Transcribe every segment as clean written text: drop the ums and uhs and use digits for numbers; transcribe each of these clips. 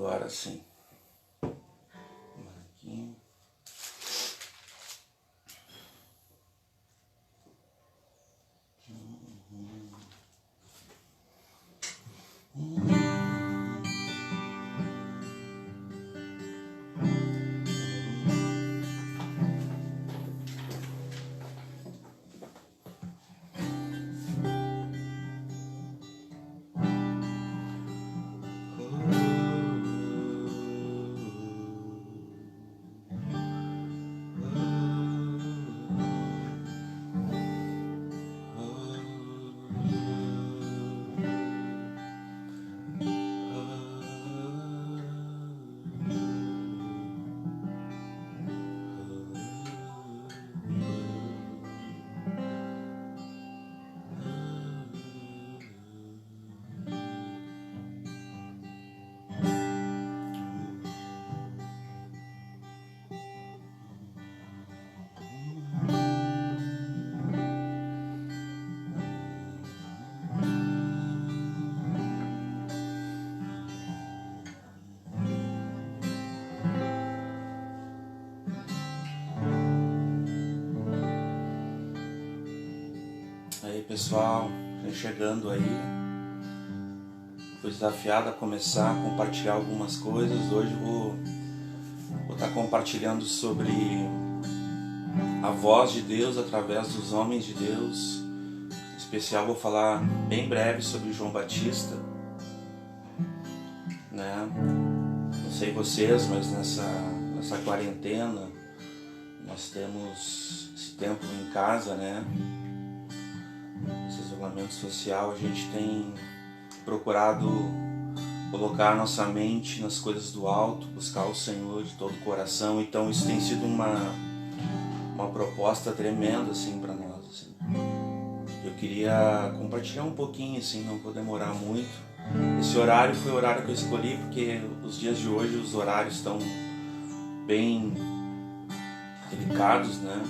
Agora sim. Aqui. Aí pessoal, chegando aí, fui desafiado a começar a compartilhar algumas coisas. Hoje vou estar compartilhando sobre a voz de Deus através dos homens de Deus. Em especial vou falar bem breve sobre João Batista, né? Não sei vocês, mas nessa quarentena nós temos esse tempo em casa, né? Esse isolamento social, a gente tem procurado colocar nossa mente nas coisas do alto, buscar o Senhor de todo o coração. Então isso tem sido uma proposta tremenda assim para nós, assim. Eu queria compartilhar um pouquinho, assim, não vou demorar muito. Esse horário foi o horário que eu escolhi porque os dias de hoje os horários estão bem delicados, né?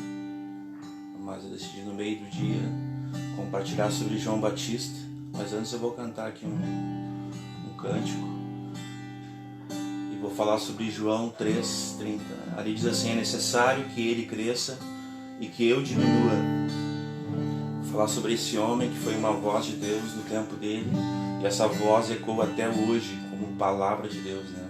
Mas eu decidi no meio do dia compartilhar sobre João Batista. Mas antes eu vou cantar aqui um cântico e vou falar sobre João 3:30. Ali diz assim: é necessário que ele cresça e que eu diminua. Vou falar sobre esse homem que foi uma voz de Deus no tempo dele, e essa voz ecoa até hoje como palavra de Deus, né?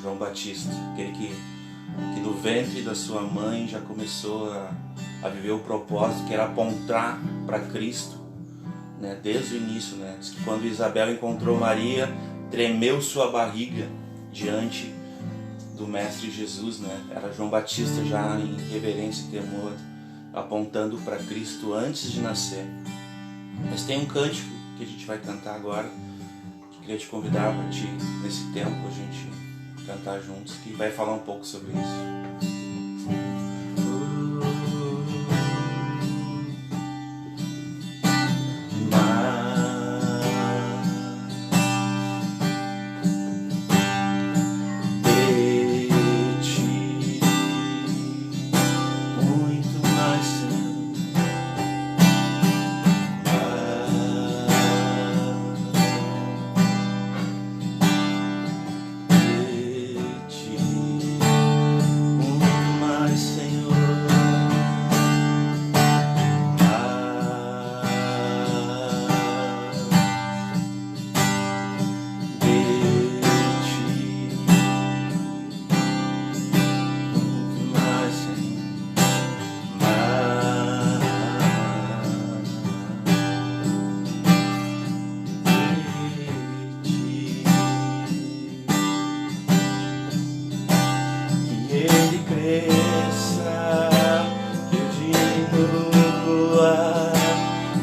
João Batista, aquele que no ventre da sua mãe já começou a viver o propósito que era apontar para Cristo, né? Desde o início, né? Diz que quando Isabel encontrou Maria, tremeu sua barriga diante do Mestre Jesus, né? Era João Batista já em reverência e temor, apontando para Cristo antes de nascer. Mas tem um cântico que a gente vai cantar agora, que queria te convidar para ti, nesse tempo, a gente cantar juntos, que vai falar um pouco sobre isso.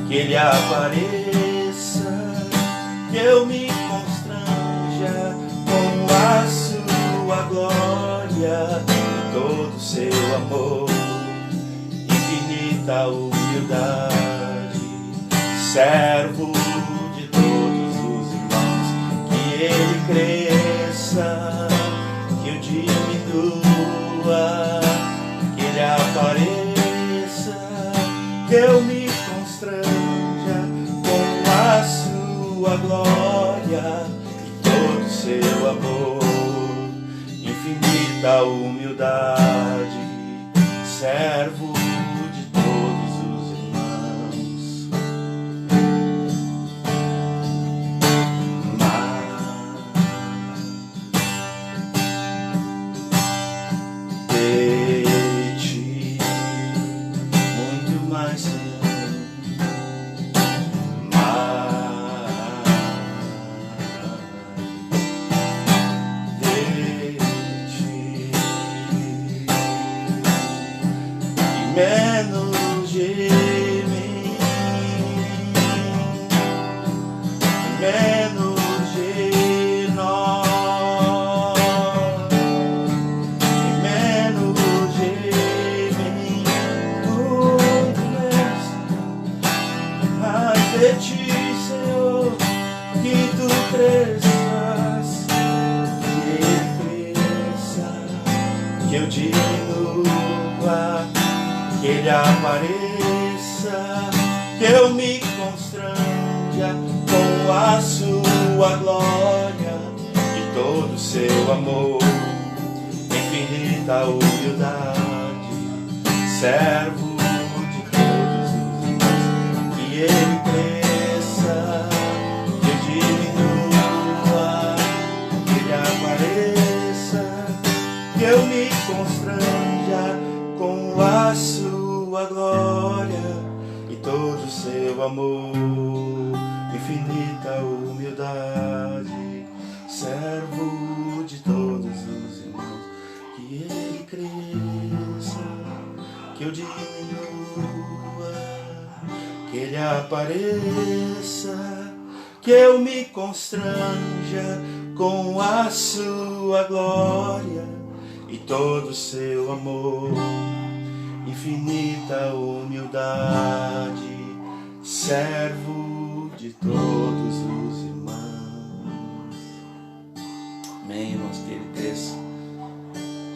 Que ele apareça, que eu me constranja com a sua glória, todo seu amor, infinita humildade, servo de todos os irmãos. Que ele cresça, que eu diminua, que ele apareça, que eu me com a sua glória e todo seu amor, da humildade, servo de todos os irmãos. Mas de ti muito mais menos de mim, menos de nós, menos de mim, muito menos, mais de ti, Senhor, que tu cresças, que ele cresça, que eu diminua, que ele apareça, que eu me constranja com a sua glória e todo o seu amor, infinita humildade, servo de todos os irmãos, que ele cresça, que eu diminua, que ele apareça, que eu me constranja com a sua glória e todo o seu amor, infinita humildade, servo de todos os irmãos, que ele cresça, que eu diminua, que ele apareça, que eu me constranja com a sua glória e todo o seu amor, infinita humildade, servo de todos os irmãos. Amém, irmãos, que ele cresça.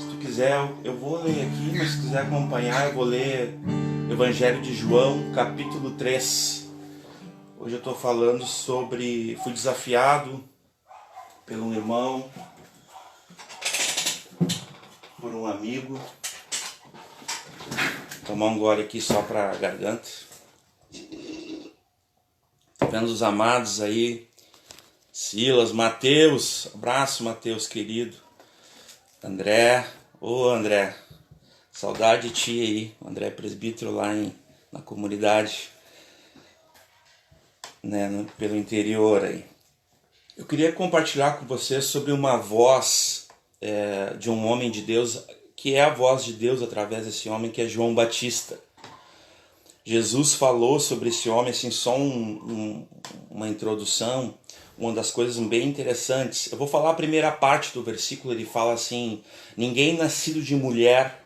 Se tu quiser, eu vou ler aqui, mas se quiser acompanhar, eu vou ler Evangelho de João, capítulo 3. Hoje eu estou falando sobre... Fui desafiado por um irmão, por um amigo. Tomar um gole aqui só para a garganta. Vendo os amados aí, Silas, Mateus, abraço Mateus querido, André, André, saudade de ti aí, o André é presbítero lá na comunidade, né, pelo interior aí. Eu queria compartilhar com vocês sobre uma voz de um homem de Deus, que é a voz de Deus através desse homem, que é João Batista. Jesus falou sobre esse homem, assim, só uma introdução, uma das coisas bem interessantes. Eu vou falar a primeira parte do versículo, ele fala assim: ninguém nascido de mulher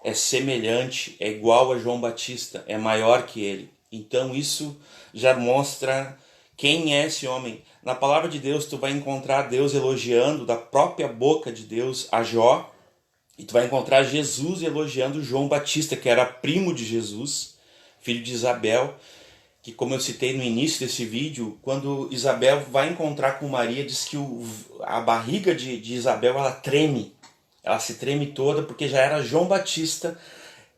é semelhante, é igual a João Batista, é maior que ele. Então isso já mostra quem é esse homem. Na palavra de Deus tu vai encontrar Deus elogiando da própria boca de Deus a Jó, e tu vai encontrar Jesus elogiando João Batista, que era primo de Jesus, filho de Isabel, que, como eu citei no início desse vídeo, quando Isabel vai encontrar com Maria, diz que a barriga de Isabel ela treme, ela se treme toda, porque já era João Batista,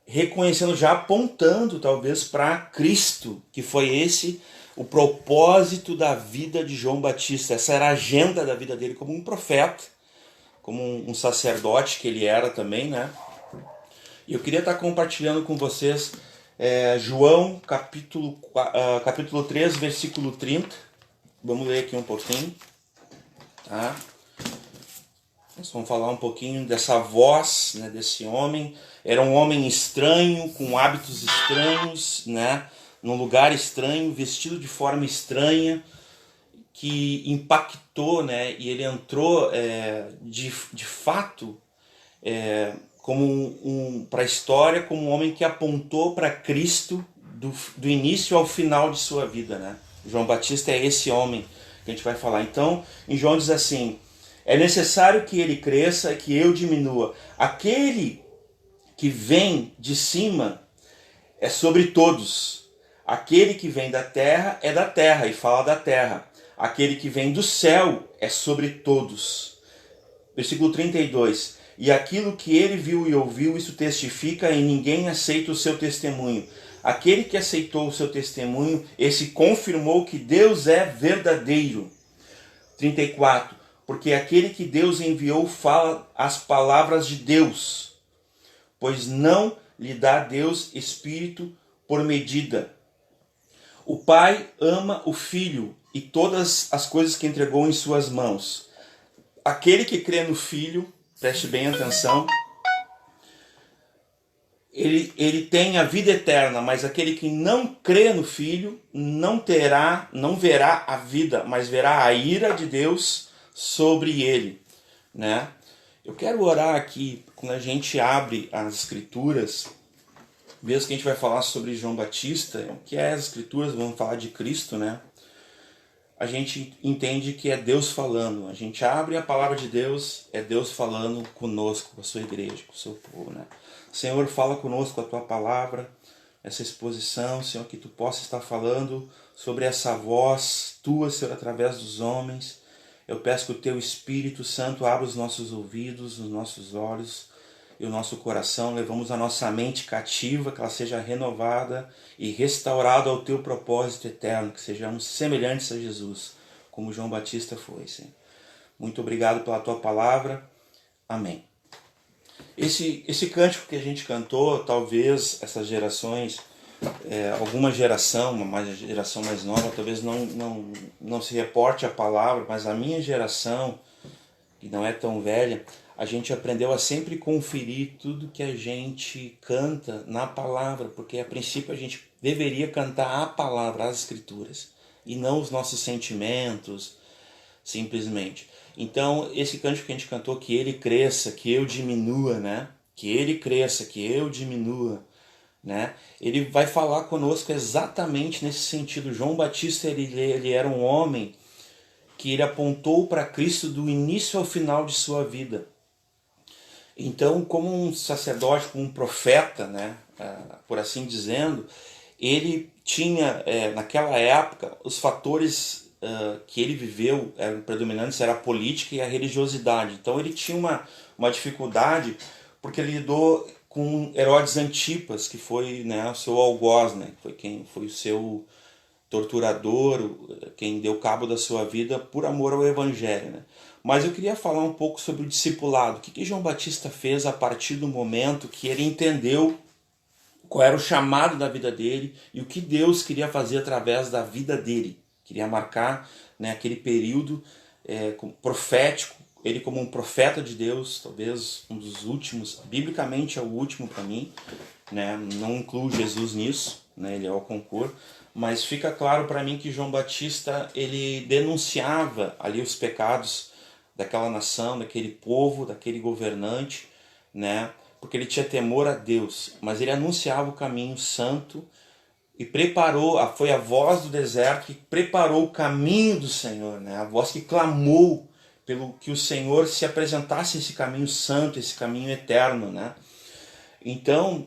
reconhecendo, já apontando talvez para Cristo, que foi esse o propósito da vida de João Batista. Essa era a agenda da vida dele como um profeta, como um sacerdote que ele era também, né? E eu queria estar compartilhando com vocês João capítulo 3, versículo 30. Vamos ler aqui um pouquinho, tá? Nós vamos falar um pouquinho dessa voz, né, desse homem. Era um homem estranho, com hábitos estranhos, né? Num lugar estranho, vestido de forma estranha, que impactou, né? E ele entrou de fato como para a história como um homem que apontou para Cristo do início ao final de sua vida, né? João Batista é esse homem que a gente vai falar. Então, em João diz assim: é necessário que ele cresça e que eu diminua. Aquele que vem de cima é sobre todos. Aquele que vem da terra é da terra e fala da terra. Aquele que vem do céu é sobre todos. Versículo 32. e aquilo que ele viu e ouviu, isso testifica, e ninguém aceita o seu testemunho. Aquele que aceitou o seu testemunho, esse confirmou que Deus é verdadeiro. 34. Porque aquele que Deus enviou fala as palavras de Deus, pois não lhe dá Deus espírito por medida. O Pai ama o Filho e todas as coisas que entregou em suas mãos. Aquele que crê no Filho, preste bem atenção, ele tem a vida eterna, mas aquele que não crê no Filho não verá a vida, mas verá a ira de Deus sobre ele, né? Eu quero orar aqui, quando a gente abre as Escrituras, mesmo que a gente vai falar sobre João Batista, o que é as Escrituras, vamos falar de Cristo, né? A gente entende que é Deus falando. A gente abre a palavra de Deus, é Deus falando conosco, com a sua igreja, com o seu povo, né? Senhor, fala conosco a tua palavra, essa exposição, Senhor, que tu possa estar falando sobre essa voz tua, Senhor, através dos homens. Eu peço que o teu Espírito Santo abra os nossos ouvidos, os nossos olhos e o nosso coração. Levamos a nossa mente cativa, que ela seja renovada e restaurada ao teu propósito eterno, que sejamos semelhantes a Jesus, como João Batista foi, Senhor. Muito obrigado pela tua palavra. Amém. Esse cântico que a gente cantou, talvez essas gerações, alguma geração, uma geração mais nova, talvez não se reporte a palavra, mas a minha geração, que não é tão velha, a gente aprendeu a sempre conferir tudo que a gente canta na palavra, porque a princípio a gente deveria cantar a palavra, as Escrituras, e não os nossos sentimentos, simplesmente. Então, esse cântico que a gente cantou, que ele cresça, que eu diminua, né? Que ele cresça, que eu diminua, né? Ele vai falar conosco exatamente nesse sentido. João Batista, ele era um homem que ele apontou para Cristo do início ao final de sua vida. Então, como um sacerdote, como um profeta, né? Por assim dizendo, ele tinha, naquela época, os fatores que ele viveu eram predominantes, era a política e a religiosidade. Então ele tinha uma dificuldade, porque ele lidou com Herodes Antipas, que foi, né, o seu algoz, né, foi o seu torturador, quem deu cabo da sua vida por amor ao Evangelho, né? Mas eu queria falar um pouco sobre o discipulado. O que João Batista fez a partir do momento que ele entendeu qual era o chamado da vida dele e o que Deus queria fazer através da vida dele. Queria marcar, né, aquele período profético, ele como um profeta de Deus, talvez um dos últimos, biblicamente é o último para mim, né, não incluo Jesus nisso, né, ele é o concor, mas fica claro para mim que João Batista, ele denunciava ali os pecados daquela nação, daquele povo, daquele governante, né, porque ele tinha temor a Deus, mas ele anunciava o caminho santo, e foi a voz do deserto que preparou o caminho do Senhor, né? A voz que clamou pelo que o Senhor se apresentasse esse caminho santo, esse caminho eterno, né? Então,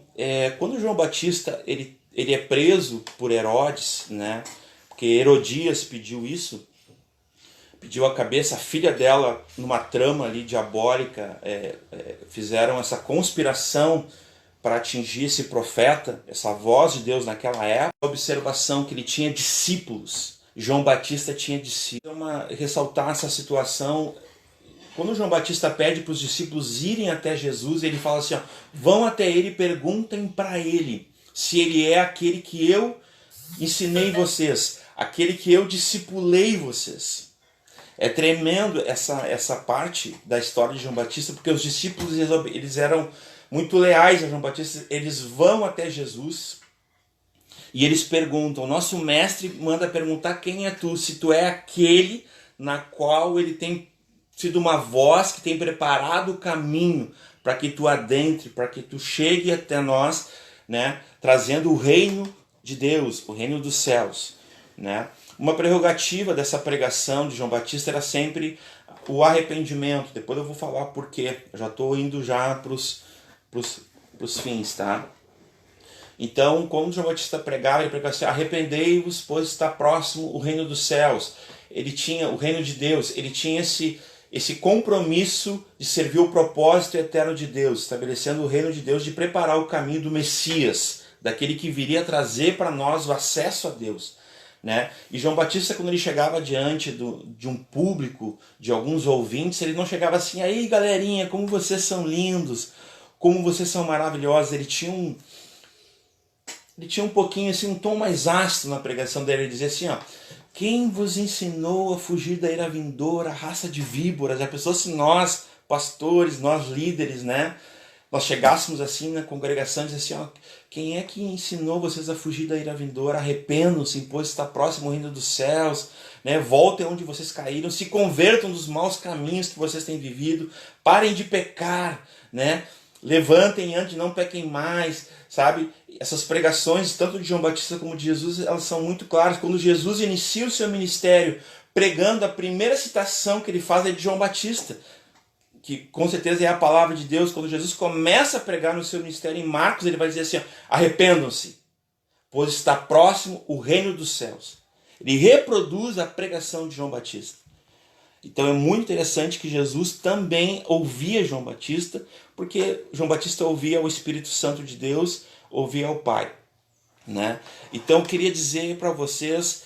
quando João Batista ele é preso por Herodes, né? Porque Herodias pediu isso, pediu a cabeça, a filha dela, numa trama ali diabólica, fizeram essa conspiração para atingir esse profeta, essa voz de Deus naquela época. A observação que ele tinha discípulos, João Batista tinha discípulos. Ressaltar essa situação, quando João Batista pede para os discípulos irem até Jesus, ele fala assim, ó, vão até ele e perguntem para ele se ele é aquele que eu ensinei vocês, aquele que eu discipulei vocês. É tremendo essa parte da história de João Batista, porque os discípulos eles eram muito leais a João Batista, eles vão até Jesus e eles perguntam, nosso mestre manda perguntar quem é tu, se tu é aquele na qual ele tem sido uma voz que tem preparado o caminho para que tu adentre, para que tu chegue até nós, né, trazendo o reino de Deus, o reino dos céus, né? Uma prerrogativa dessa pregação de João Batista era sempre o arrependimento. Depois eu vou falar por quê, eu já estou indo já para os fins, tá? Então, quando João Batista pregava, ele pregava assim, arrependei-vos, pois está próximo o reino dos céus. Ele tinha o reino de Deus, ele tinha esse compromisso de servir o propósito eterno de Deus, estabelecendo o reino de Deus, de preparar o caminho do Messias, daquele que viria trazer para nós o acesso a Deus, né? E João Batista, quando ele chegava diante de um público, de alguns ouvintes, ele não chegava assim: aí galerinha, como vocês são lindos, como vocês são maravilhosos. Ele tinha um pouquinho assim, um tom mais ácido na pregação dele. Ele dizia assim: ó, quem vos ensinou a fugir da ira vindoura, raça de víboras? A pessoa, se nós, pastores, nós líderes, né, nós chegássemos assim na congregação e dissesse assim: ó, quem é que ensinou vocês a fugir da ira vindoura? Arrependam-se, pois está próximo o reino dos céus, né? Voltem onde vocês caíram, se convertam dos maus caminhos que vocês têm vivido, parem de pecar, né? Levantem antes, não pequem mais, sabe? Essas pregações, tanto de João Batista como de Jesus, elas são muito claras. Quando Jesus inicia o seu ministério pregando, a primeira citação que ele faz é de João Batista, que com certeza é a palavra de Deus. Quando Jesus começa a pregar no seu ministério em Marcos, ele vai dizer assim: arrependam-se, pois está próximo o reino dos céus. Ele reproduz a pregação de João Batista. Então é muito interessante que Jesus também ouvia João Batista, porque João Batista ouvia o Espírito Santo de Deus, ouvia o Pai, né? Então eu queria dizer para vocês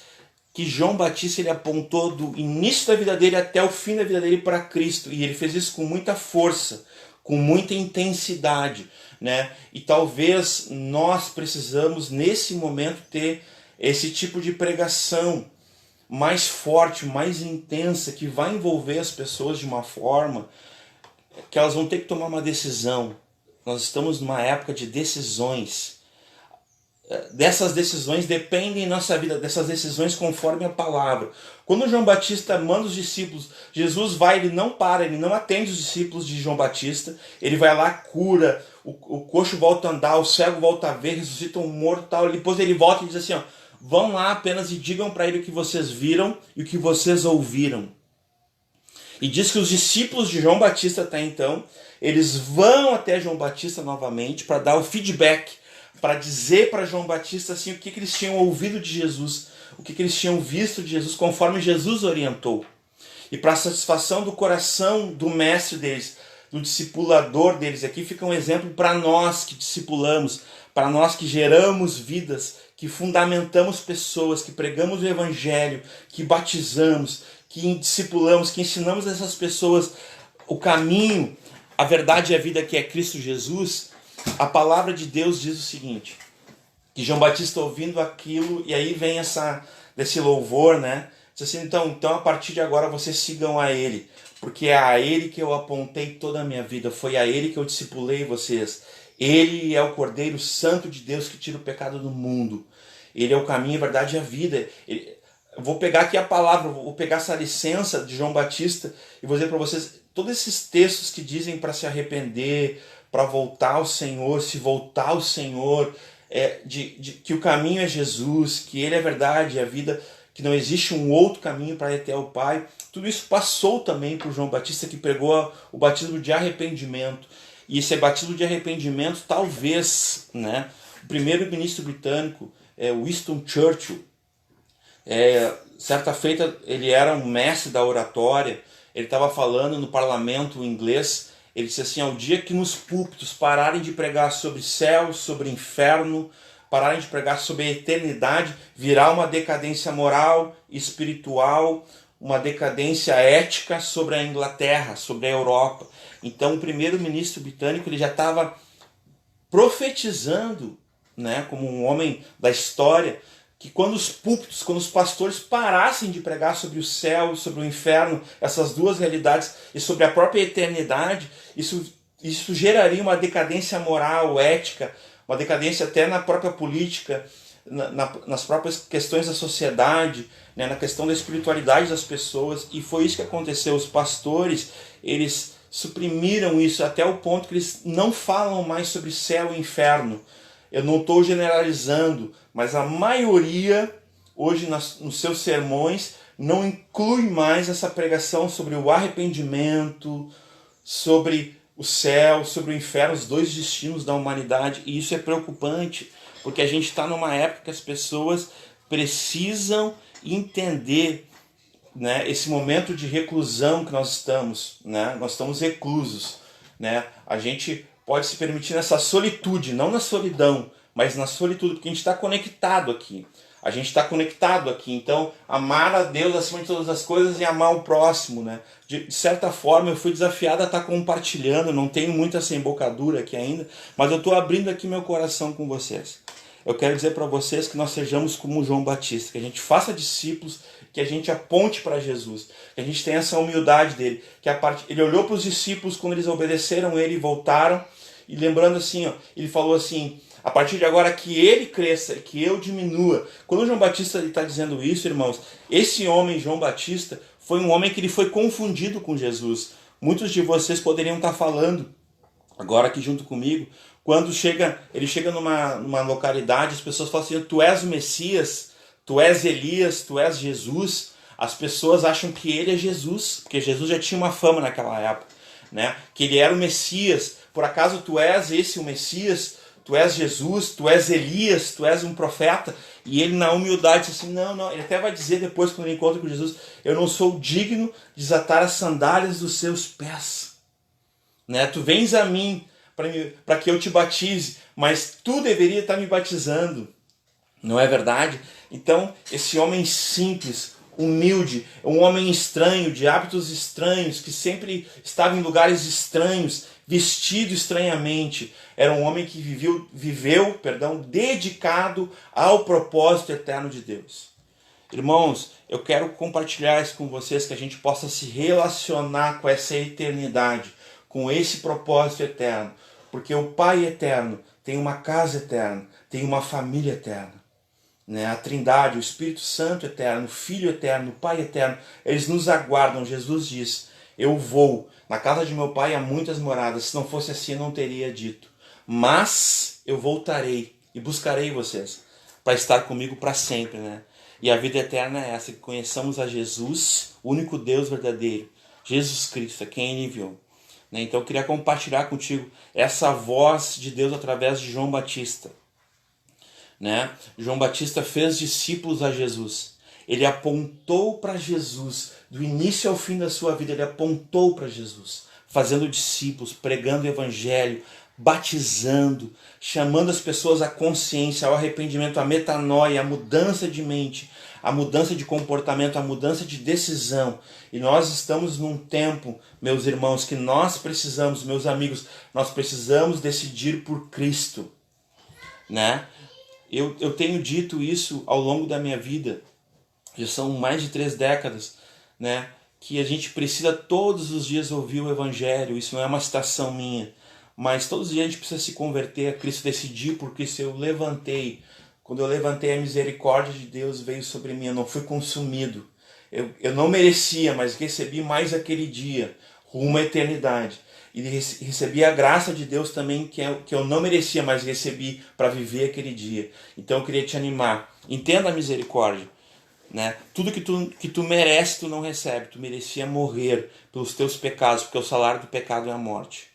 que João Batista, ele apontou do início da vida dele até o fim da vida dele para Cristo, e ele fez isso com muita força, com muita intensidade, né? E talvez nós precisamos nesse momento ter esse tipo de pregação mais forte, mais intensa, que vai envolver as pessoas de uma forma que elas vão ter que tomar uma decisão. Nós estamos numa época de decisões. Dessas decisões dependem nossa vida, dessas decisões conforme a palavra. Quando João Batista manda os discípulos, Jesus vai, ele não para, ele não atende os discípulos de João Batista, ele vai lá, cura, o coxo volta a andar, o cego volta a ver, ressuscita um morto e tal. Depois ele volta e diz assim: ó, vão lá apenas e digam para ele o que vocês viram e o que vocês ouviram. E diz que os discípulos de João Batista até então, eles vão até João Batista novamente para dar o feedback, para dizer para João Batista assim, o que eles tinham ouvido de Jesus, o que eles tinham visto de Jesus, conforme Jesus orientou. E para a satisfação do coração do mestre deles, do discipulador deles, aqui fica um exemplo para nós que discipulamos, para nós que geramos vidas, que fundamentamos pessoas, que pregamos o Evangelho, que batizamos, que discipulamos, que ensinamos essas pessoas o caminho, a verdade e a vida que é Cristo Jesus. A palavra de Deus diz o seguinte, que João Batista ouvindo aquilo, e aí vem desse louvor, né? Diz assim: então a partir de agora vocês sigam a Ele, porque é a Ele que eu apontei toda a minha vida, foi a Ele que eu discipulei vocês. Ele é o Cordeiro Santo de Deus que tira o pecado do mundo. Ele é o caminho, a verdade e a vida. Eu vou pegar aqui a palavra, vou pegar essa licença de João Batista e vou dizer para vocês, todos esses textos que dizem para se arrepender, para voltar ao Senhor, se voltar ao Senhor, que o caminho é Jesus, que Ele é a verdade e a vida, que não existe um outro caminho para ir até o Pai. Tudo isso passou também por João Batista, que pregou o batismo de arrependimento. E esse batismo de arrependimento, talvez, né, o primeiro-ministro britânico, Winston Churchill, certa feita, ele era um mestre da oratória, ele estava falando no parlamento inglês, ele disse assim: ao dia que nos púlpitos pararem de pregar sobre céu, sobre inferno, pararem de pregar sobre a eternidade, virá uma decadência moral, espiritual, uma decadência ética sobre a Inglaterra, sobre a Europa. Então o primeiro-ministro britânico, ele já estava profetizando, né, como um homem da história, que quando os púlpitos, quando os pastores parassem de pregar sobre o céu, sobre o inferno, essas duas realidades, e sobre a própria eternidade, isso geraria uma decadência moral, ética, uma decadência até na própria política, nas próprias questões da sociedade, né, na questão da espiritualidade das pessoas. E foi isso que aconteceu. Os pastores, eles suprimiram isso até o ponto que eles não falam mais sobre céu e inferno. Eu não estou generalizando, mas a maioria, hoje nos seus sermões, não inclui mais essa pregação sobre o arrependimento, sobre o céu, sobre o inferno, os dois destinos da humanidade. E isso é preocupante, porque a gente está numa época que as pessoas precisam entender né, esse momento de reclusão que nós estamos, né? Nós estamos reclusos, né? A gente pode se permitir nessa solitude, não na solidão, mas na solitude, porque a gente está conectado aqui. A gente está conectado aqui, então amar a Deus acima de todas as coisas e amar o próximo, né? De certa forma eu fui desafiado a estar compartilhando, não tenho muita essa embocadura aqui ainda, mas eu estou abrindo aqui meu coração com vocês. Eu quero dizer para vocês que nós sejamos como João Batista, que a gente faça discípulos, que a gente aponte para Jesus, que a gente tenha essa humildade dele, que ele olhou para os discípulos quando eles obedeceram ele e voltaram, e lembrando assim, ó, ele falou assim: a partir de agora que ele cresça, que eu diminua. Quando o João Batista está dizendo isso, irmãos, esse homem, João Batista, foi um homem que ele foi confundido com Jesus. Muitos de vocês poderiam estar falando, agora aqui junto comigo, quando ele chega numa localidade, as pessoas falam assim: tu és o Messias, tu és Elias, tu és Jesus. As pessoas acham que ele é Jesus, porque Jesus já tinha uma fama naquela época, né? Que ele era o Messias. Por acaso tu és esse o Messias? Tu és Jesus, tu és Elias, tu és um profeta. E ele na humildade diz assim: não, ele até vai dizer depois quando ele encontra com Jesus: eu não sou digno de desatar as sandálias dos seus pés, né? Tu vens a mim para que eu te batize, mas tu deveria estar me batizando, não é verdade? Então esse homem simples, humilde, um homem estranho, de hábitos estranhos, que sempre estava em lugares estranhos, vestido estranhamente, era um homem que viveu, dedicado ao propósito eterno de Deus. Irmãos, eu quero compartilhar isso com vocês, que a gente possa se relacionar com essa eternidade, com esse propósito eterno, porque o Pai eterno tem uma casa eterna, tem uma família eterna, né? A Trindade, o Espírito Santo eterno, o Filho eterno, o Pai eterno, eles nos aguardam. Jesus diz: eu vou, na casa de meu Pai há muitas moradas, se não fosse assim eu não teria dito, mas eu voltarei e buscarei vocês para estar comigo para sempre, né? E a vida eterna é essa, que conheçamos a Jesus, o único Deus verdadeiro, Jesus Cristo, a quem ele enviou. Então eu queria compartilhar contigo essa voz de Deus através de João Batista, né? João Batista fez discípulos a Jesus. Ele apontou para Jesus, do início ao fim da sua vida, ele apontou para Jesus, fazendo discípulos, pregando o evangelho, batizando, chamando as pessoas à consciência, ao arrependimento, à metanoia, à mudança de mente, à mudança de comportamento, à mudança de decisão. E nós estamos num tempo, meus irmãos, que nós precisamos, meus amigos, nós precisamos decidir por Cristo, né? Eu tenho dito isso ao longo da minha vida, já são mais de 3 décadas, né? Que a gente precisa todos os dias ouvir o evangelho. Isso não é uma citação minha, mas todos os dias a gente precisa se converter a Cristo, decidir por Cristo. Eu levantei, quando eu levantei, a misericórdia de Deus veio sobre mim, eu não fui consumido. Eu não merecia, mas recebi mais aquele dia, rumo à eternidade. E recebi a graça de Deus também, que eu não merecia, mas recebi para viver aquele dia. Então eu queria te animar. Entenda a misericórdia, né? Tudo que tu merece, tu não recebe. Tu merecia morrer pelos teus pecados, porque o salário do pecado é a morte.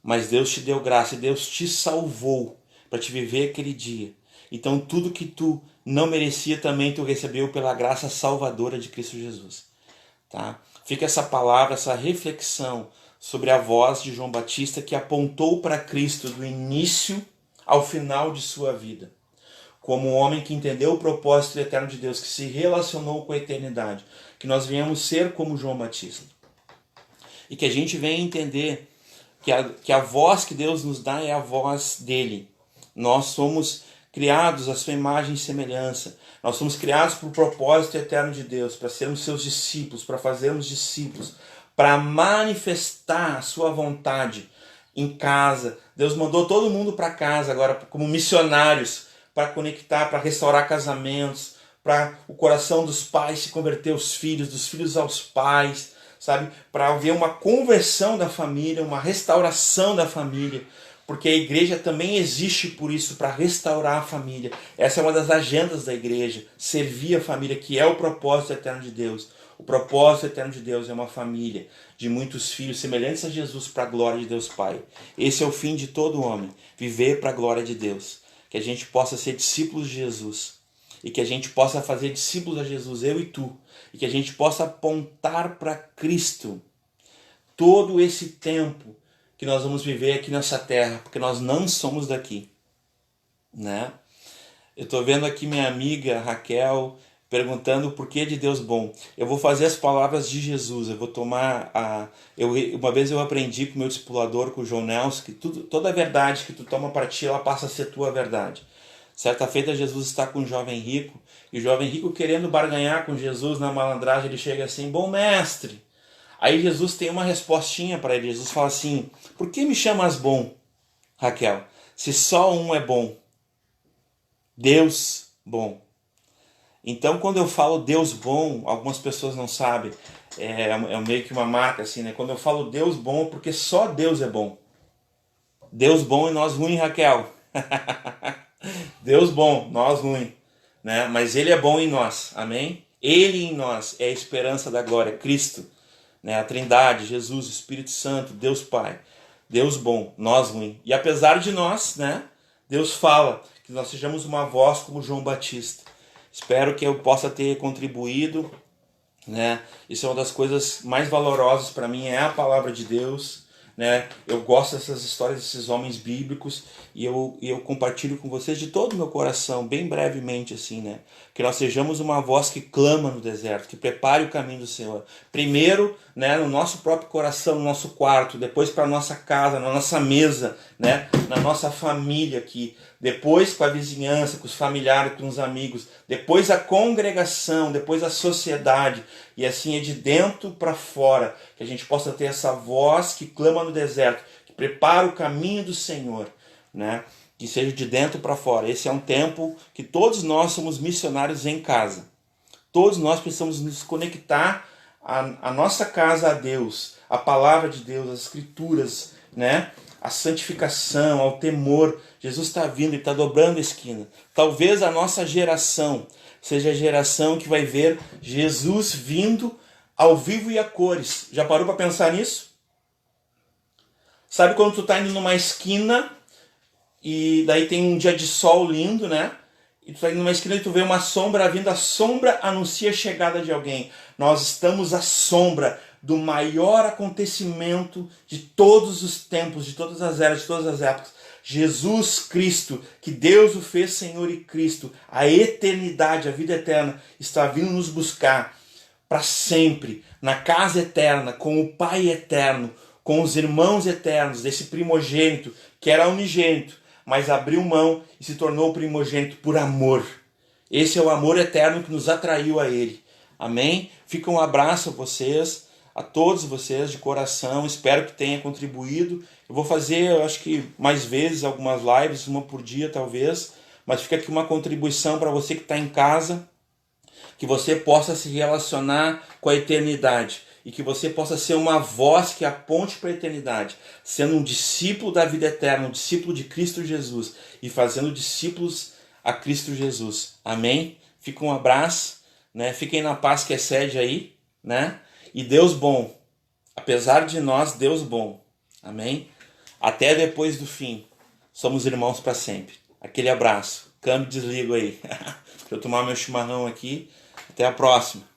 Mas Deus te deu graça, e Deus te salvou para te viver aquele dia. Então tudo que tu não merecia também tu recebeu pela graça salvadora de Cristo Jesus, tá? Fica essa palavra, essa reflexão sobre a voz de João Batista, que apontou para Cristo do início ao final de sua vida, como um homem que entendeu o propósito eterno de Deus, que se relacionou com a eternidade, que nós venhamos ser como João Batista. E que a gente venha entender que a voz que Deus nos dá é a voz dele. Nós somos criados à sua imagem e semelhança. Nós somos criados para o propósito eterno de Deus, para sermos seus discípulos, para fazermos discípulos, para manifestar a sua vontade em casa. Deus mandou todo mundo para casa agora como missionários, para conectar, para restaurar casamentos, para o coração dos pais se converter aos filhos, dos filhos aos pais, sabe? Para haver uma conversão da família, uma restauração da família, porque a igreja também existe por isso, para restaurar a família. Essa é uma das agendas da igreja, servir a família, que é o propósito eterno de Deus. O propósito eterno de Deus é uma família de muitos filhos semelhantes a Jesus para a glória de Deus Pai. Esse é o fim de todo homem, viver para a glória de Deus. Que a gente possa ser discípulos de Jesus e que a gente possa fazer discípulos a Jesus, eu e tu, e que a gente possa apontar para Cristo todo esse tempo que nós vamos viver aqui nessa terra, porque nós não somos daqui, né? Eu estou vendo aqui minha amiga Raquel perguntando por que de Deus bom. Eu vou fazer as palavras de Jesus, eu vou tomar uma vez eu aprendi com o meu discipulador, com o João Nelson, que toda a verdade que tu toma para ti, ela passa a ser tua verdade. Certa feita Jesus está com um jovem rico, e o jovem rico querendo barganhar com Jesus na malandragem, ele chega assim, bom mestre. Aí Jesus tem uma respostinha para ele, Jesus fala assim, por que me chamas bom, Raquel, se só um é bom? Deus bom. Então, quando eu falo Deus bom, algumas pessoas não sabem, é meio que uma marca assim, né? Quando eu falo Deus bom, é porque só Deus é bom. Deus bom e nós ruim, Raquel. Deus bom, nós ruim, né? Mas Ele é bom em nós, amém? Ele em nós é a esperança da glória, Cristo, né? A Trindade, Jesus, o Espírito Santo, Deus Pai. Deus bom, nós ruim. E apesar de nós, né? Deus fala que nós sejamos uma voz como João Batista. Espero que eu possa ter contribuído, né? Isso é uma das coisas mais valorosas para mim, é a palavra de Deus, né? Eu gosto dessas histórias desses homens bíblicos e eu compartilho com vocês de todo o meu coração, bem brevemente assim, né? Que nós sejamos uma voz que clama no deserto, que prepare o caminho do Senhor. Primeiro, né, no nosso próprio coração, no nosso quarto, depois para a nossa casa, na nossa mesa, né, na nossa família aqui, depois com a vizinhança, com os familiares, com os amigos, depois a congregação, depois a sociedade, e assim é de dentro para fora, que a gente possa ter essa voz que clama no deserto, que prepara o caminho do Senhor, né? Que seja de dentro para fora. Esse é um tempo que todos nós somos missionários em casa. Todos nós precisamos nos conectar a nossa casa a Deus, a palavra de Deus, as escrituras, né? A santificação, ao temor. Jesus está vindo e está dobrando a esquina. Talvez a nossa geração seja a geração que vai ver Jesus vindo ao vivo e a cores. Já parou para pensar nisso? Sabe quando tu está indo numa esquina e daí tem um dia de sol lindo, né? E tu está indo numa esquina e tu vê uma sombra vindo, a sombra anuncia a chegada de alguém. Nós estamos à sombra do maior acontecimento de todos os tempos, de todas as eras, de todas as épocas. Jesus Cristo, que Deus o fez Senhor e Cristo, a eternidade, a vida eterna, está vindo nos buscar para sempre, na casa eterna, com o Pai eterno, com os irmãos eternos, desse primogênito, que era unigênito, mas abriu mão e se tornou primogênito por amor. Esse é o amor eterno que nos atraiu a Ele. Amém? Fica um abraço a vocês, a todos vocês de coração. Espero que tenha contribuído. Eu vou fazer, eu acho que mais vezes, algumas lives, uma por dia talvez. Mas fica aqui uma contribuição para você que está em casa, que você possa se relacionar com a eternidade. E que você possa ser uma voz que aponte para a eternidade, sendo um discípulo da vida eterna, um discípulo de Cristo Jesus e fazendo discípulos a Cristo Jesus. Amém? Fica um abraço, né? Fiquem na paz que excede aí, né? E Deus bom, apesar de nós, Deus bom. Amém? Até depois do fim. Somos irmãos para sempre. Aquele abraço. Câmbio e desligo aí. Deixa eu tomar meu chimarrão aqui. Até a próxima.